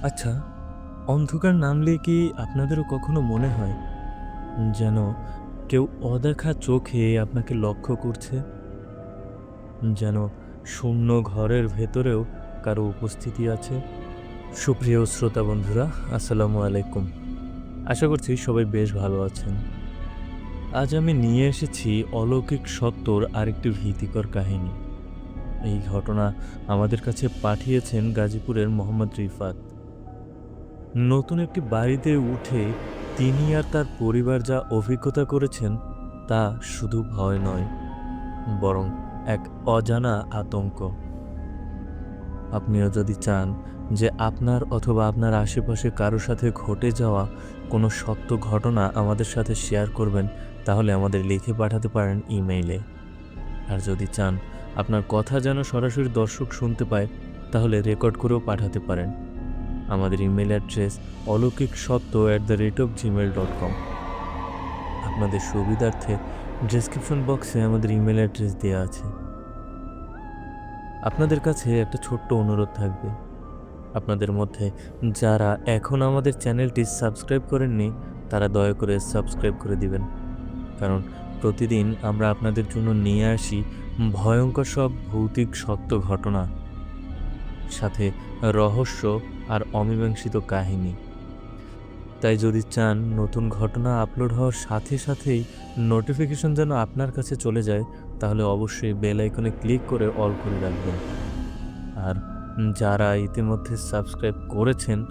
আচ্ছা, অন্ধকার নামলে কি আপনাদেরও কখনো মনে হয় যেন কেউ অদেখা চোখে আপনাকে লক্ষ্য করছে? যেন শূন্য ঘরের ভেতরেও কারো উপস্থিতি আছে? সুপ্রিয় শ্রোতা বন্ধুরা, আসসালামু আলাইকুম। আশা করছি সবাই বেশ ভালো আছেন। আজ আমি নিয়ে এসেছি অলৌকিক সত্যর আরেকটি ভীতিকর কাহিনী। এই ঘটনা আমাদের কাছে পাঠিয়েছেন গাজীপুরের মোহাম্মদ রিফাত। নতুন একটি বাড়িতে উঠে তিনি আর তার পরিবার যা অভিজ্ঞতা করেছেন তা শুধু ভয় নয়, বরং এক অজানা আতঙ্ক। আপনিও যদি চান যে আপনার অথবা আপনার আশেপাশে কারো সাথে ঘটে যাওয়া কোনো সত্য ঘটনা আমাদের সাথে শেয়ার করবেন, তাহলে আমাদের লিখে পাঠাতে পারেন ইমেইলে। আর যদি চান আপনার কথা যেন সরাসরি দর্শক শুনতে পায়, তাহলে রেকর্ড করেও পাঠাতে পারেন। আমাদের ইমেল অ্যাড্রেস অলৌকিকসত্ত্ব@gmail.com। আপনাদের সুবিধার্থে ডেসক্রিপশন বক্সে আমাদের ইমেল অ্যাড্রেস দেওয়া আছে। আপনাদের কাছে একটা ছোট্ট অনুরোধ থাকবে। আপনাদের মধ্যে যারা এখন আমাদের চ্যানেলটি সাবস্ক্রাইব করেননি, তারা দয়া করে সাবস্ক্রাইব করে দিবেন। কারণ প্রতিদিন আমরা আপনাদের জন্য নিয়ে আসি ভয়ঙ্কর সব ভৌতিক সত্য ঘটনা, সাথে রহস্য আর অমীমাংসিত কাহিনী। তাই যদি চান নতুন ঘটনা আপলোড হওয়ার সাথে সাথেই নোটিফিকেশন যেন আপনার কাছে চলে যায়, তাহলে অবশ্যই বেল আইকনে ক্লিক করে অল করে রাখবেন। আর যারা ইতিমধ্যে সাবস্ক্রাইব করেছেন,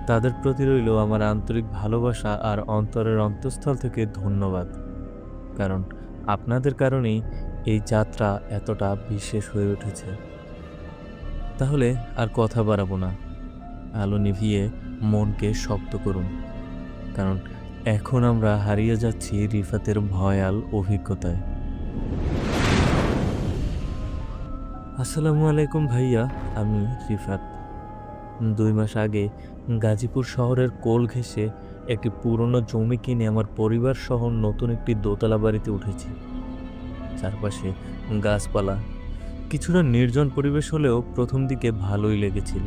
তাদের প্রতি রইল আমার আন্তরিক ভালোবাসা আর অন্তরের অন্তঃস্থল থেকে ধন্যবাদ। কারণ আপনাদের কারণেই এই যাত্রা এতটা বিশেষ হয়ে উঠেছে। তাহলে আর কথা বাড়াবো না, আলো নিভিয়ে মনকে শক্ত করুন। কারণ এখন আমরা হারিয়ে যাচ্ছি রিফাতের ভয়াল অভিজ্ঞতায়। আসসালামু আলাইকুম ভাইয়া, আমি রিফাত। ২ মাস আগে গাজীপুর শহরের কোল ঘেঁষে একটি পুরনো জমি কিনে আমার পরিবার সহ নতুন একটি দোতলা বাড়িতে উঠেছি। চারপাশে গাছপালা, কিছুটা নির্জন পরিবেশ হলেও প্রথম দিকে ভালোই লেগেছিল।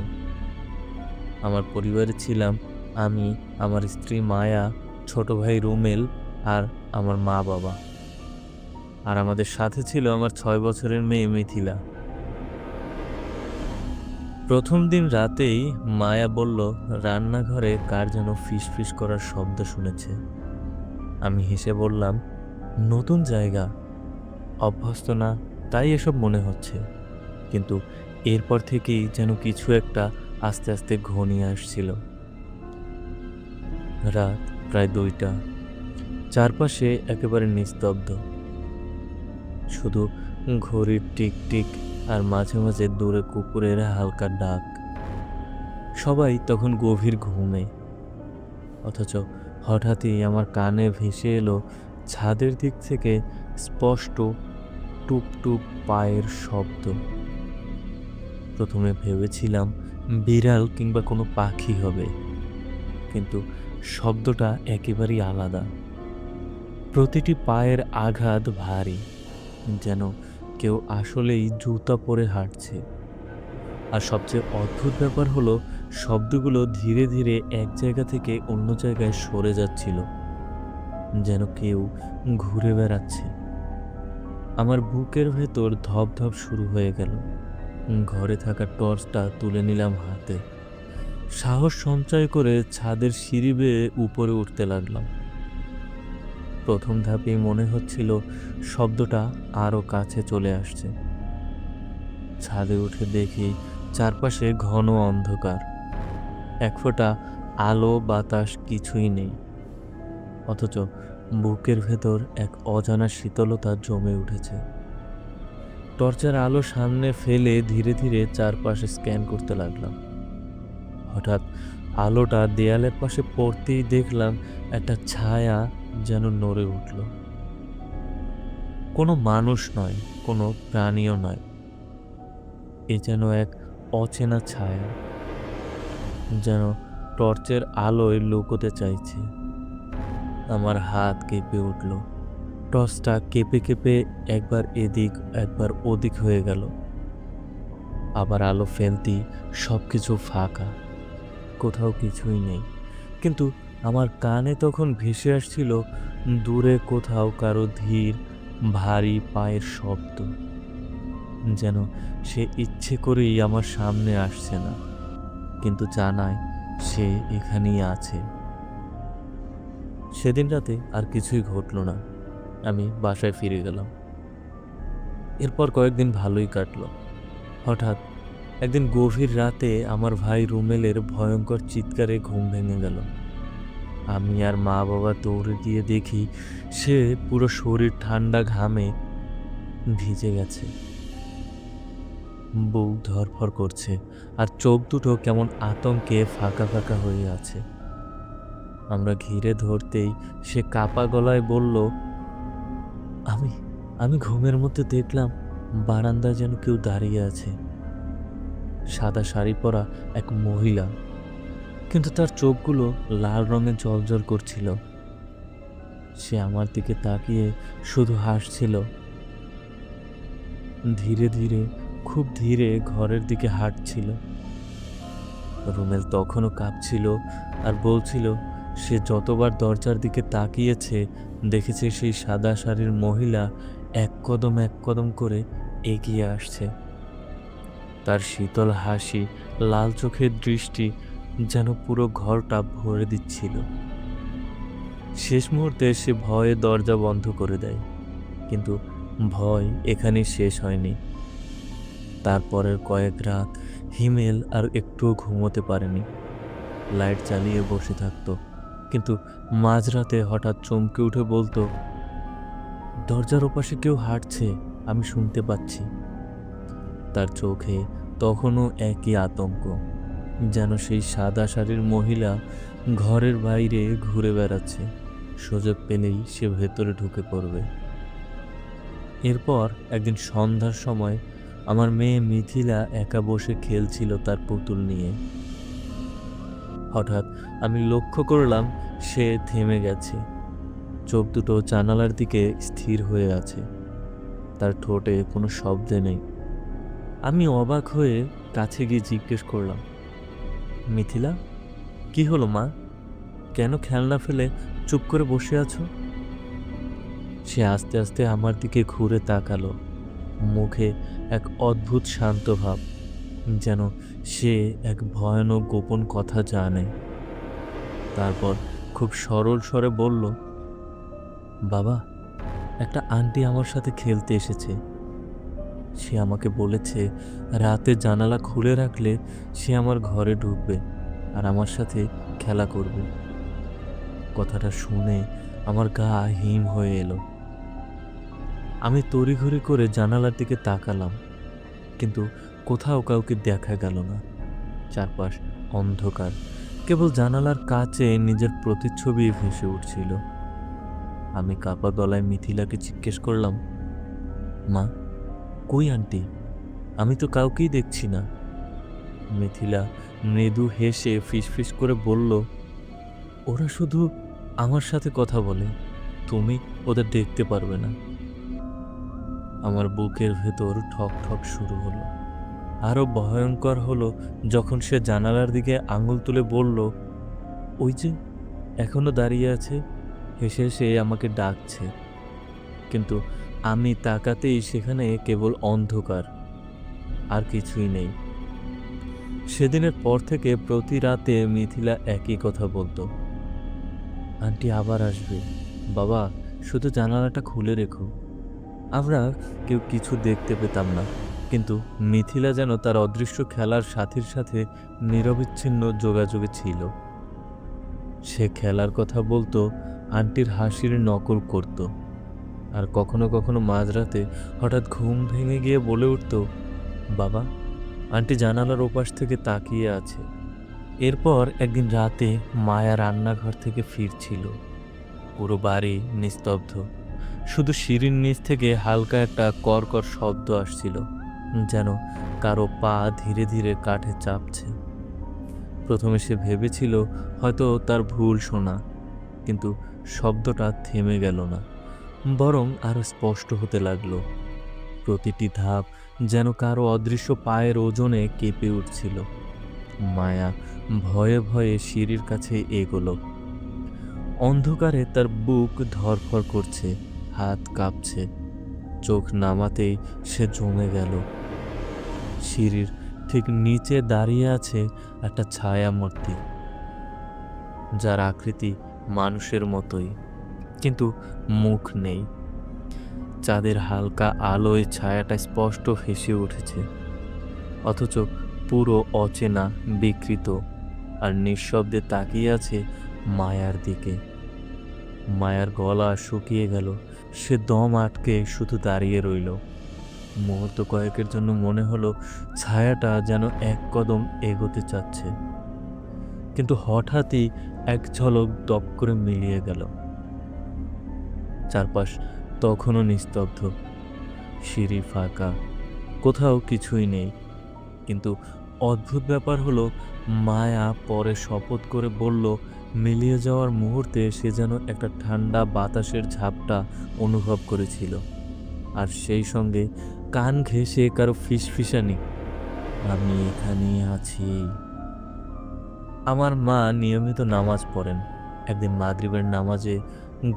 আমার পরিবারে ছিলাম আমি, আমার স্ত্রী মায়া, ছোট ভাই রুমেল আর আমার মা-বাবা। আর আমাদের সাথে ছিল আমার ৬ বছরের মেয়ে মিথিলা। প্রথম দিন রাতেই মায়া বলল রান্নাঘরে কার যেন ফিসফিস করার শব্দ শুনেছে। আমি হেসে বললাম, নতুন জায়গা, অভ্যস্ত না, তাই এসব মনে হচ্ছে। কিন্তু এরপর থেকেই যেন কিছু একটা আস্তে আস্তে ঘনিয়ে আসছিল। রাত প্রায় ২টা, চারপাশে একেবারে নিস্তব্ধ, শুধু ঘড়ির টিকটিক আর মাঝে মাঝে দূরে কুকুরের হালকা ডাক। সবাই তখন গভীর ঘুমে। অথচ হঠাৎই আমার কানে ভেসে এলো ছাদের দিক থেকে স্পষ্ট টুপ টুপ পায়ের শব্দ। প্রথমে ভেবেছিলাম বিড়াল কিংবা কোনো পাখি হবে, কিন্তু শব্দটা একেবারেই আলাদা। প্রতিটি পায়ের আঘাত ভারী, যেন কেউ আসলেই জুতা পরে হাঁটছে। আর সবচেয়ে অদ্ভুত ব্যাপার হলো, শব্দগুলো ধীরে ধীরে এক জায়গা থেকে অন্য জায়গায় সরে যাচ্ছিল, যেন কেউ ঘুরে বেড়াচ্ছে। আমার বুকের ভেতর ধপধপ শুরু হয়ে গেল। ঘরে থাকা টর্চটা তুলে নিলাম হাতে। সাহস সঞ্চয় করে ছাদের সিঁড়ি বেয়ে উপরে উঠতে লাগলাম। প্রথম ধাপেই মনে হচ্ছিল শব্দটা আরও কাছে চলে আসছে। ছাদে উঠে দেখি চারপাশে ঘন অন্ধকার, এক ফোঁটা আলো বাতাস কিছুই নেই। অথচ বুকের ভেতর এক অজানা শীতলতা জমে উঠেছে। টর্চের আলো সামনে ফেলে ধীরে ধীরে চারপাশে স্ক্যান করতে লাগলাম। হঠাৎ আলোটা দেয়ালের পাশে পড়তেই দেখলাম একটা ছায়া যেন নড়ে উঠল। কোনো মানুষ নয়, কোনো প্রাণীও নয়, এ যেন এক অচেনা ছায়া, যেন টর্চের আলোয় লুকোতে চাইছে। আমার হাত কেঁপে উঠল। টর্চটা কেঁপে কেঁপে একবার এদিক একবার ওদিক হয়ে গেল। আবার আলো ফেলতেই সবকিছু ফাঁকা। কোথাও কিছুই নেই। কিন্তু আমার কানে তখন ভেসে আসছিল দূরে কোথাও কারো ধীর, ভারী পায়ের শব্দ। যেন সে ইচ্ছে করেই আমার সামনে আসছে না, কিন্তু জানায় সে এখানেই আছে। সেদিন রাতে আর কিছুই ঘটল না। আমি বাসায় ফিরে গেলাম। এরপর কয়েকদিন ভালোই কাটলো। হঠাৎ একদিন গভীর রাতে আমার ভাই রুমেলের ভয়ঙ্কর চিৎকারে ঘুম ভেঙে গেল। আমি আর মা বাবা দৌড়ে গিয়ে দেখি সে পুরো শরীর ঠান্ডা ঘামে ভিজে গেছে। বুক ধড়ফড় করছে আর চোখ দুটো কেমন আতঙ্কে ফাঁকা ফাঁকা হয়ে আছে। আমরা ঘিরে ধরতেই সে কাপা গলায় বলল, আমি আমি ঘুমের মধ্যে দেখলাম বারান্দায় যেন কেউ দাঁড়িয়ে আছে, সাদা শাড়ি পরা এক মহিলা, কিন্তু তার চোখগুলো লাল রঙে জ্বলজ্বল করছিল। সে আমার দিকে তাকিয়ে শুধু হাসছিল। ধীরে ধীরে, খুব ধীরে ঘরের দিকে হাঁটছিল। রুমেল তখনও কাঁপছিল আর বলছিল সে যতবার দরজার দিকে তাকিয়েছে দেখেছে সেই সাদা শাড়ির মহিলা এক কদম এক কদম করে এগিয়ে আসছে। তার শীতল হাসি, লাল চোখের দৃষ্টি যেন পুরো ঘরটা ভরে দিচ্ছিল। শেষ মুহূর্তে সে ভয়ে দরজা বন্ধ করে দেয়, কিন্তু ভয় এখানেই শেষ হয়নি। তারপরের কয়েক রাত হিমেল আর একটুও ঘুমোতে পারেনি। লাইট চালিয়ে বসে থাকতো, কিন্তু মাঝরাতে হঠাৎ চমকে উঠে বলতো, দরজার ওপাশে কেউ হাঁটছে, আমি শুনতে পাচ্ছি। তার চোখে তখনও একই আতঙ্ক, যেন সেই সাদা শাড়ির মহিলা ঘরের বাইরে ঘুরে বেড়াচ্ছে, সুযোগ পেলেই সে ভেতরে ঢুকে পড়বে। এরপর একদিন সন্ধ্যার সময় আমার মেয়ে মিথিলা একা বসে খেলছিল তার পুতুল নিয়ে। হঠাৎ আমি লক্ষ্য করলাম সে থেমে গেছে, চোখ দুটো জানালার দিকে স্থির হয়ে আছে, তার ঠোঁটে কোনো শব্দ নেই। আমি অবাক হয়ে কাছে গিয়ে জিজ্ঞেস করলাম, মিথিলা, কি হলো মা? কেন খেলনা ফেলে চুপ করে বসে আছো? সে আস্তে আস্তে আমার দিকে ঘুরে তাকালো, মুখে এক অদ্ভুত শান্ত ভাব, যেন সে এক ভয়ানক গোপন কথা জানে। তারপর খুব সরল স্বরে বলল, বাবা, একটা আন্টি আমার সাথে খেলতে এসেছে। সে আমাকে বলেছে রাতে জানালা খুলে রাখলে সে আমার ঘরে ঢুকবে আর আমার সাথে খেলা করবে। কথাটা শুনে আমার গা হিম হয়ে এলো। আমি তড়িঘড়ি করে জানালার দিকে তাকালাম, কিন্তু কোথাও কাউকে দেখা গেল না। চারপাশ অন্ধকার, কেবল জানালার কাছে নিজের প্রতিচ্ছবি ভেসে উঠছিল। আমি কাপা গলায় মিথিলাকে জিজ্ঞেস করলাম, মা, কই আন্টি? আমি তো কাউকেই দেখছি না। মিথিলা মৃদু হেসে ফিসফিস করে বলল, ওরা শুধু আমার সাথে কথা বলে, তুমি ওদের দেখতে পারবে না। আমার বুকের ভেতর ঠক ঠক শুরু হলো। আরো ভয়ঙ্কর হলো যখন সে জানালার দিকে আঙুল তুলে বলল, ওই যে এখনো দাঁড়িয়ে আছে, হেসে হেসে আমাকে ডাকছে। কিন্তু আমি তাকাতেই সেখানে কেবল অন্ধকার, আর কিছুই নেই। সেদিনের পর থেকে প্রতি রাতে মিথিলা একই কথা বলতো, আন্টি আবার আসবে, বাবা শুধু জানালাটা খুলে রেখো। আমরা কেউ কিছু দেখতে পেতাম না, কিন্তু মিথিলা যেন তার অদৃশ্য খেলার সাথীর সাথে নিরবিচ্ছিন্ন যোগাযোগে ছিল। সে খেলার কথা বলতো, আন্টির হাসির নকল করত, আর কখনো কখনো মাঝরাতে হঠাৎ ঘুম ভেঙে গিয়ে বলে উঠত, বাবা, আন্টি জানালার ওপাশ থেকে তাকিয়ে আছে। এরপর একদিন রাতে মায়া রান্নাঘর থেকে ফিরছিল। পুরো বাড়ি নিস্তব্ধ, শুধু সিঁড়ির নিচ থেকে হালকা একটা কর্কর শব্দ আসছিল, যেন কারো পা ধীরে ধীরে কাঠে চাপছে। প্রথমে সে ভেবেছিল হয়তো তার ভুল শোনা, কিন্তু শব্দটা থেমে গেল না, বরং আরো স্পষ্ট হতে লাগলো। প্রতিটি ধাপ যেন কারো অদৃশ্য পায়ের ওজনে কেঁপে উঠছিল। মায়া ভয়ে ভয়ে সিঁড়ির কাছে এগোলো। অন্ধকারে তার বুক ধড়ফড় করছে, হাত কাঁপছে। চোখ নামাতেই সে জমে গেল। সিঁড়ির ঠিক নিচে দাঁড়িয়ে আছে একটা ছায়ামূর্তি, যার আকৃতি মানুষের মতোই, কিন্তু মুখ নেই। চাঁদের হালকা আলোয় ছায়াটা স্পষ্ট ভেসে উঠেছে, অথচ পুরো অচেনা, বিকৃত আর নিঃশব্দে তাকিয়ে আছে মায়ার দিকে। মায়ার গলা শুকিয়ে গেল, সে দম আটকে শুধু দাঁড়িয়ে রইল। মুহূর্ত কয়েকের জন্য মনে হলো ছায়াটা যেন এক কদম এগোতে চাচ্ছে, কিন্তু হঠাৎই এক ঝলক দপ করে মিলিয়ে গেল। চারপাশ তখনও নিস্তব্ধ, সিঁড়ি ফাঁকা, কোথাও কিছুই নেই। কিন্তু অদ্ভুত ব্যাপার হলো, মায়া পরে শপথ করে বলল, মিলিয়ে যাওয়ার মুহূর্তে সে যেন একটা ঠান্ডা বাতাসের ঝাপটা অনুভব করেছিল, আর সেই সঙ্গে কান ঘেঁষে কারো ফিসফিসানি, আমি এখানেই আছি। আমার মা নিয়মিত নামাজ পড়েন। একদিন মাগরিবের নামাজে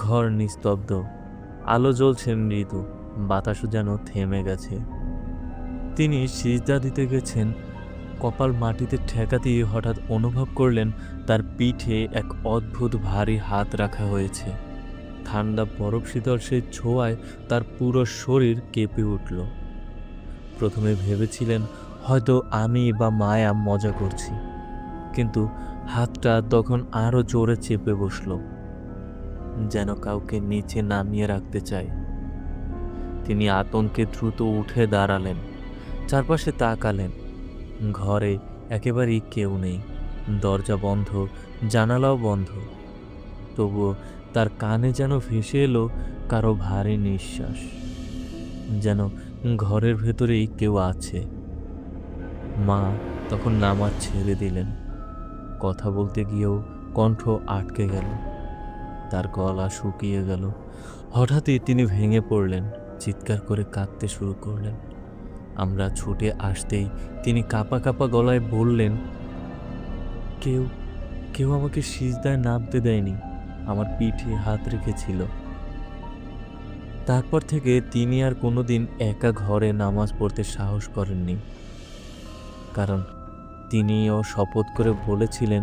ঘর নিস্তব্ধ, আলো জ্বলছে মৃদু, বাতাসও যেন থেমে গেছে। তিনি সিজদা দিতে গেছেন, কপাল মাটিতে ঠেকাতেই হঠাৎ অনুভব করলেন তার পিঠে এক অদ্ভুত ভারী হাত রাখা হয়েছে। ঠান্ডা বরফ শীতল সেই ছোঁয়ায় তার পুরো শরীর কেঁপে উঠল। প্রথমে ভেবেছিলেন হয়তো আমি বা মায়া মজা করছি, কিন্তু হাতটা তখন আরো জোরে চেপে বসল, যেন কাউকে নিচে নামিয়ে রাখতে চায়। তিনি আতঙ্কে দ্রুত উঠে দাঁড়ালেন, চারপাশে তাকালেন। ঘরে একেবারেই কেউ নেই, দরজা বন্ধ, জানালাও বন্ধ। তবুও তার কানে যেন ভেসে এলো কারো ভারী নিঃশ্বাস, যেন ঘরের ভেতরেই কেউ আছে। মা তখন নামাজ ছেড়ে দিলেন। কথা বলতে গিয়েও কণ্ঠ আটকে গেল, তার গলা শুকিয়ে গেল। হঠাৎই তিনি ভেঙে পড়লেন, চিৎকার করে কাঁদতে শুরু করলেন। আমরা ছুটে আসতেই তিনি কাঁপা কাঁপা গলায় বললেন, কেউ কেউ আমাকে সিজদায় নামতে দেয়নি, আমার পিঠে হাত রেখেছিল। তারপর থেকে তিনি আর কোনোদিন একা ঘরে নামাজ পড়তে সাহস করেননি, কারণ তিনিও শপথ করে বলেছিলেন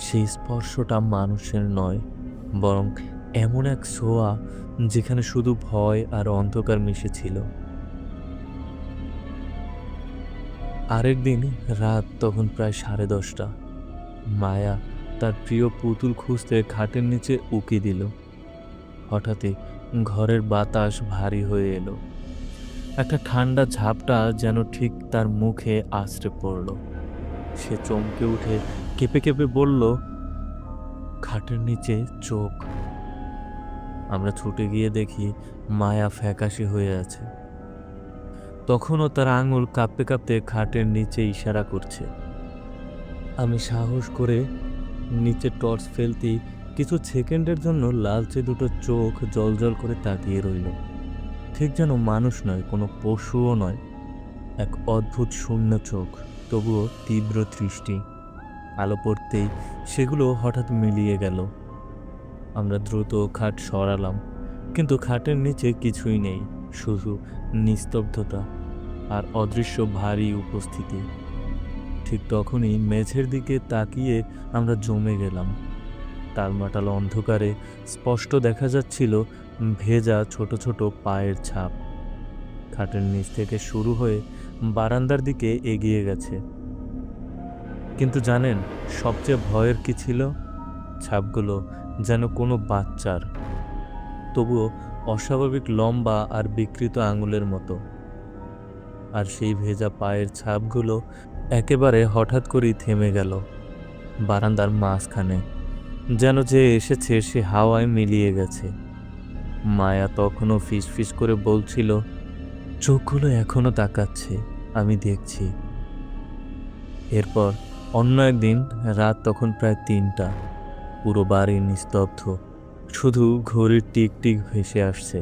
সেই স্পর্শটা মানুষের নয়, বরং এমন এক ছোঁয়া যেখানে শুধু ভয় আর অন্ধকার মিশেছিল। আরেকদিন রাত তখন প্রায় 10:30। মায়া তার প্রিয় পুতুল খুঁজতে খাটের নিচে উকি দিল। হঠাৎই ঘরের বাতাস ভারী হয়ে এলো, একটা ঠান্ডা ঝাপটা যেন ঠিক তার মুখে আছড়ে পড়ল। সে চমকে উঠে কেঁপে কেঁপে বলল, খাটের নিচে চোখ। আমরা ছুটে গিয়ে দেখি মায়া ফ্যাকাশে হয়ে আছে। তখনও তার আঙুল কাঁপতে কাঁপতে খাটের নিচে ইশারা করছে। আমি সাহস করে নিচে টর্চ ফেলতেই কিছু সেকেন্ডের জন্য লালচে দুটো চোখ জ্বলজ্বল করে তাকিয়ে রইল, ঠিক যেন মানুষ নয়, কোনো পশুও নয়, এক অদ্ভুত শূন্য চোখ, তবুও তীব্র দৃষ্টি। আলো পড়তেই সেগুলো হঠাৎ মিলিয়ে গেল। আমরা দ্রুত খাট সরালাম, কিন্তু খাটের নিচে কিছুই নেই, শুধু নিস্তব্ধতা আর অদৃশ্য ভারী উপস্থিতি। ঠিক তখনই মেঝের দিকে তাকিয়ে আমরা জমে গেলাম। টালমাটাল অন্ধকারে স্পষ্ট দেখা যাচ্ছিল ভেজা ছোট ছোট পায়ের ছাপ। খাটের নিচ থেকে শুরু হয়ে বারান্দার দিকে এগিয়ে গেছে। কিন্তু জানেন সবচেয়ে ভয়ের কি ছিল? ছাপগুলো যেন কোনো বাচ্চার, তবুও অস্বাভাবিক লম্বা আর বিকৃত আঙুলের মতো। আর সেই ভেজা পায়ের ছাপগুলো একেবারে হঠাৎ করেই থেমে গেল বারান্দার মাঝখানে, যেন যে এসেছে সে হাওয়ায় মিলিয়ে গেছে। মায়া তখনও ফিসফিস করে বলছিল, চোখগুলো এখনো তাকাচ্ছে, আমি দেখছি। এরপর অন্য একদিন রাত তখন প্রায় 3টা, পুরো বাড়ি নিস্তব্ধ, শুধু ঘড়ির টিক টিক ভেসে আসছে।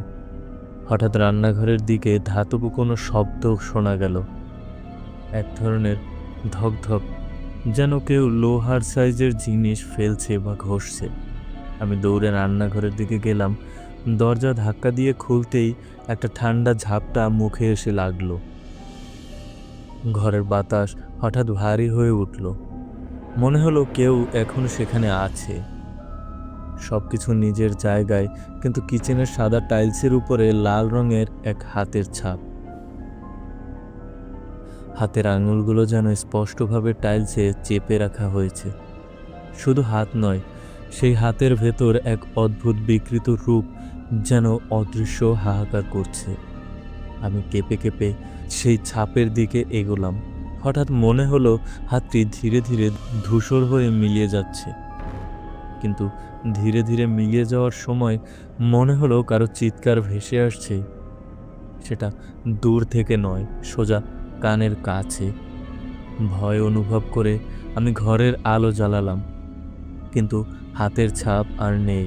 হঠাৎ রান্নাঘরের দিকে ধাতব কোনো শব্দ শোনা গেল, এক ধরনের ধকধক, যেন কেউ লোহার সাইজের জিনিস ফেলছে বা ঘষছে। আমি দৌড়ে রান্নাঘরের দিকে গেলাম। দরজা ধাক্কা দিয়ে খুলতেই একটা ঠান্ডা ঝাপটা মুখে এসে লাগলো। ঘরের বাতাস হঠাৎ ভারী হয়ে উঠল। মনে হলো কেউ এখনো সেখানে আছে। সবকিছু নিজের জায়গায়, কিন্তু কিচেনের সাদা টাইলসের উপরে লাল রঙের এক হাতের ছাপ। হাতের আঙুলগুলো যেন স্পষ্টভাবে টাইলসে চেপে রাখা হয়েছে। শুধু হাত নয়, সেই হাতের ভেতর এক অদ্ভুত বিকৃত রূপ যেন অদৃশ্য হাহাকার করছে। আমি কেঁপে কেঁপে সেই ছাপের দিকে এগোলাম। হঠাৎ মনে হলো হাতটি ধীরে ধীরে ধূসর হয়ে মিলিয়ে যাচ্ছে। কিন্তু ধীরে ধীরে মিলিয়ে যাওয়ার সময় মনে হলো কারো চিৎকার ভেসে আসছে। সেটা দূর থেকে নয়, সোজা কানের কাছে। ভয় অনুভব করে আমি ঘরের আলো জ্বালালাম, কিন্তু হাতের ছাপ আর নেই।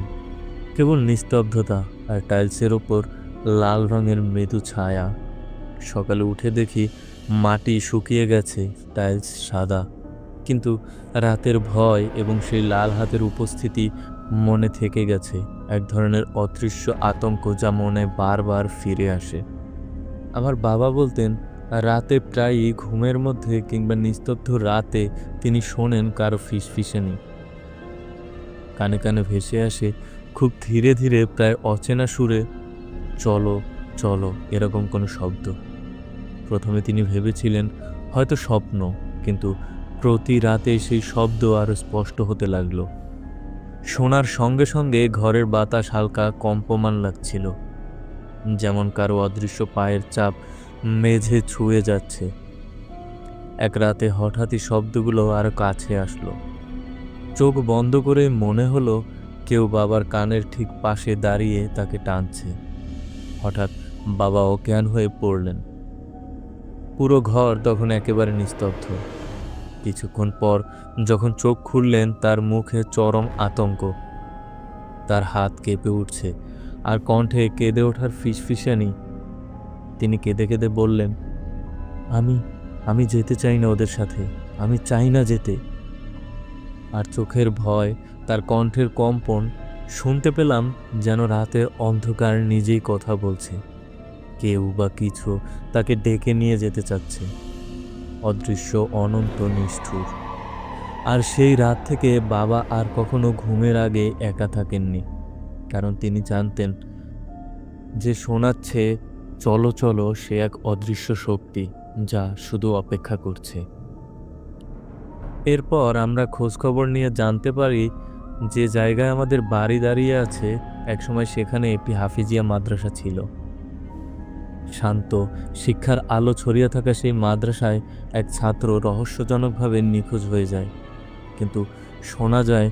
কেবল নিস্তব্ধতা আর টাইলসের ওপর লাল রঙের মৃদু ছায়া। সকালে উঠে দেখি মাটি শুকিয়ে গেছে, টাইলস সাদা, কিন্তু রাতের ভয় এবং সেই লাল হাতের উপস্থিতি মনে থেকে গেছে। এক ধরনের অদৃশ্য আতঙ্ক যা মনে বারবার ফিরে আসে। আমার বাবা বলতেন, রাতে প্রায়ই ঘুমের মধ্যে কিংবা নিস্তব্ধ রাতে তিনি শোনেন কারো ফিসফিসানি। কানে কানে ভেসে আসে খুব ধীরে ধীরে, প্রায় অচেনা সুরে, চলো চলো, এরকম কোনো শব্দ। প্রথমে তিনি ভেবেছিলেন হয়তো স্বপ্ন, কিন্তু প্রতি রাতে সেই শব্দ আরো স্পষ্ট হতে লাগলো। শোনার সঙ্গে সঙ্গে ঘরের বাতাস হালকা কম্পমান লাগছিল, যেমন কারো অদৃশ্য পায়ের চাপ মেঝে ছুঁয়ে যাচ্ছে। এক রাতে হঠাৎই শব্দগুলো আরো কাছে আসলো। চোখ বন্ধ করে মনে হলো কেউ বাবার কানের ঠিক পাশে দাঁড়িয়ে তাকে টানছে। হঠাৎ বাবা অজ্ঞান হয়ে পড়লেন। পুরো ঘর তখন একেবারে নিস্তব্ধ। কিছুক্ষণ পর যখন চোখ খুললেন, তার মুখে চরম আতঙ্ক। তার হাত কেঁপে উঠছে আর কণ্ঠে কেঁদে ওঠার ফিসফিসানি। তিনি কেঁদে কেঁদে বললেন, আমি আমি যেতে চাই না ওদের সাথে, আমি চাই না যেতে। আর চোখের ভয়, তার কণ্ঠের কম্পন, শুনতে পেলাম যেন রাতের অন্ধকার নিজেই কথা বলছে। কেউ বা কিছু তাকে ডেকে নিয়ে যেতে চাচ্ছে, অদৃশ্য, অনন্ত, নিষ্ঠুর। আর সেই রাত থেকে বাবা আর কখনো ঘুমের আগে একা থাকেননি, কারণ তিনি জানতেন যে শোনাচ্ছে চলো চলো সে এক অদৃশ্য শক্তি যা শুধু অপেক্ষা করছে। এরপর আমরা খোঁজখবর নিয়ে জানতে পারি যে জায়গায় আমাদের বাড়ি দাঁড়িয়ে আছে, একসময় সেখানে একটি হাফিজিয়া মাদ্রাসা ছিল। শান্ত, শিক্ষার আলো ছড়িয়ে থাকা সেই মাদ্রাসায় এক ছাত্র রহস্যজনকভাবে নিখোঁজ হয়ে যায়। কিন্তু শোনা যায়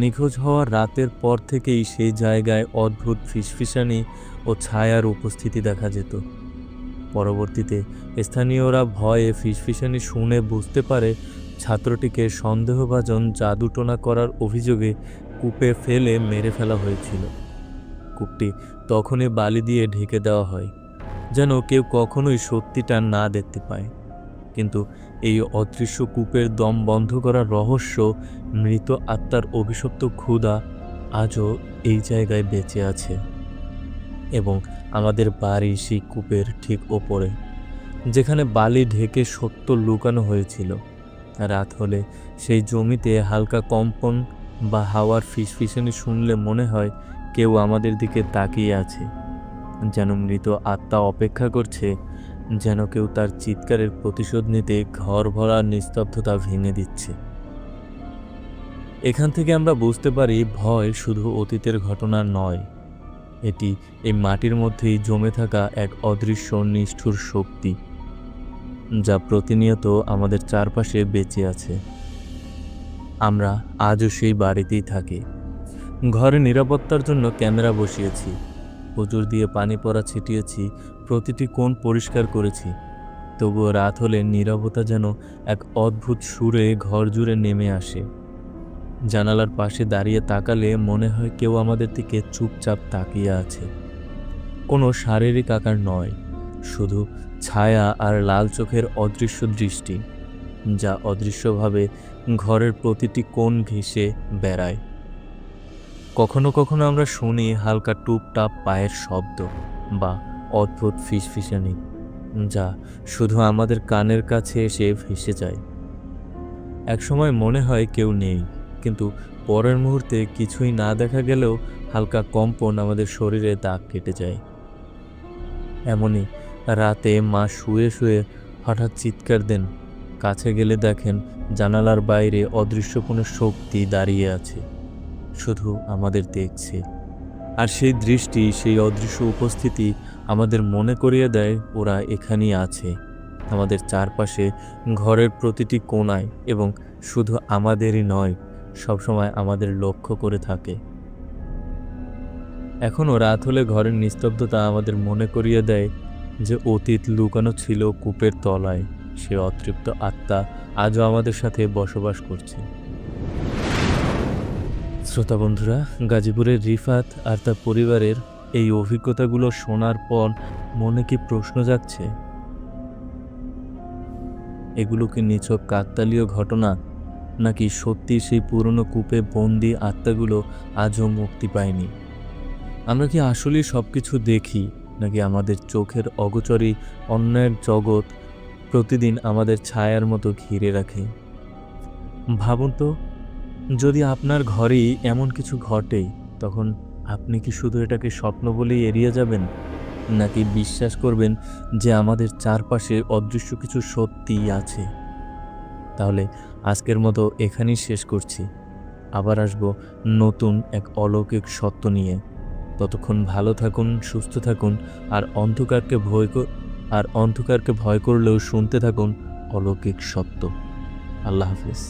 নিখোঁজ হওয়ার রাতের পর থেকেই সেই জায়গায় অদ্ভুত ফিসফিসানি ও ছায়ার উপস্থিতি দেখা যেত। পরবর্তীতে স্থানীয়রা ভয়ে ফিসফিসানি শুনে বুঝতে পারে ছাত্রটিকে সন্দেহভাজন জাদুটোনা করার অভিযোগে কূপে ফেলে মেরে ফেলা হয়েছিল। কূপটি তখনই বালি দিয়ে ঢেকে দেওয়া হয়, যেন কেউ কখনোই সত্যিটা না দেখতে পায়। কিন্তু এই অদৃশ্য কূপের দম বন্ধ করার রহস্য, মৃত আত্মার অভিশপ্ত ক্ষুধা আজও এই জায়গায় বেঁচে আছে। এবং আমাদের বাড়ি সেই কূপের ঠিক ওপরে, যেখানে বালি ঢেকে সত্য লুকানো হয়েছিল। রাত হলে সেই জমিতে হালকা কম্পন বা হাওয়ার ফিসফিসানি শুনলে মনে হয় কেউ আমাদের দিকে তাকিয়ে আছে, যেন মৃত আত্মা অপেক্ষা করছে, যেন কেউ তার চিৎকারের প্রতিশোধ নিতে ঘর ভরা নিস্তব্ধতা ভেঙে দিচ্ছে। এখান থেকে আমরা বুঝতে পারি ভয় শুধু অতীতের ঘটনা নয়, এটি এই মাটির মধ্যেই জমে থাকা এক অদৃশ্য নিষ্ঠুর শক্তি, যা প্রতিনিয়ত আমাদের চারপাশে বেঁচে আছে। আমরা আজও সেই বাড়িতেই থাকি। ঘরে নিরাপত্তার জন্য ক্যামেরা বসিয়েছি, পুজোর দিয়ে পানি পড়া ছিটিয়েছি, প্রতিটি কোণ পরিষ্কার করেছি। তবুও রাত হলে নীরবতা যেন এক অদ্ভুত সুরে ঘর জুড়ে নেমে আসে। জানালার পাশে দাঁড়িয়ে তাকালে মনে হয় কেউ আমাদের দিকে চুপচাপ তাকিয়ে আছে। কোনো শারীরিক আকার নয়, শুধু ছায়া আর লাল চোখের অদৃশ্য দৃষ্টি, যা অদৃশ্যভাবে ঘরের প্রতিটি কোণ ঘেঁষে বেড়ায়। কখনো কখনো আমরা শুনি হালকা টুপটাপ পায়ের শব্দ বা অদ্ভুত ফিসফিসানি, যা শুধু আমাদের কানের কাছে এসে ভেসে যায়। একসময় মনে হয় কেউ নেই, কিন্তু পরের মুহূর্তে কিছুই না দেখা গেলেও হালকা কম্পন আমাদের শরীরে দাগ কেটে যায়। এমনই রাতে মা শুয়ে শুয়ে হঠাৎ চিৎকার দেন, কাছে গেলে দেখেন জানালার বাইরে অদৃশ্য কোনো শক্তি দাঁড়িয়ে আছে, শুধু আমাদের দেখছে। আর সেই দৃষ্টি, সেই অদৃশ্য উপস্থিতি আমাদের মনে করিয়ে দেয় ওরা এখানেই আছে, আমাদের চারপাশে, ঘরের প্রতিটি কোণায়, এবং শুধু আমাদেরই নয়, সবসময় আমাদের লক্ষ্য করে থাকে। এখনও রাত হলে ঘরের নিস্তব্ধতা আমাদের মনে করিয়ে দেয় যে অতীত লুকানো ছিল কূপের তলায়, সে অতৃপ্ত আত্মা আজও আমাদের সাথে বসবাস করছে। শ্রোতা বন্ধুরা, গাজীপুরের রিফাত আর তার পরিবারের এই অভিজ্ঞতাগুলো শোনার পর মনে কি প্রশ্ন জাগছে? এগুলো কি নিছক কাকতালীয় ঘটনা, নাকি সত্যি সেই পুরনো কূপে বন্দি আত্মাগুলো আজও মুক্তি পায়নি? আমরা কি আসলেই সব কিছু দেখি, নাকি আমাদের চোখের অগোচরই অন্য এক জগৎ প্রতিদিন আমাদের ছায়ার মতো ঘিরে রাখে? ভাবুন তো, যদি আপনার ঘরেই এমন কিছু ঘটে, তখন আপনি কি শুধু এটাকে স্বপ্ন বলেই এড়িয়ে যাবেন, নাকি বিশ্বাস করবেন যে আমাদের চারপাশে অদৃশ্য কিছু সত্যিই আছে? তাহলে আজকের মতো এখানেই শেষ করছি। আবার আসব নতুন এক অলৌকিক সত্য নিয়ে। ততক্ষণ ভালো থাকুন, সুস্থ থাকুন, আর অন্ধকারকে ভয় করলেও শুনতে থাকুন অলৌকিক সত্য। আল্লাহ হাফেজ।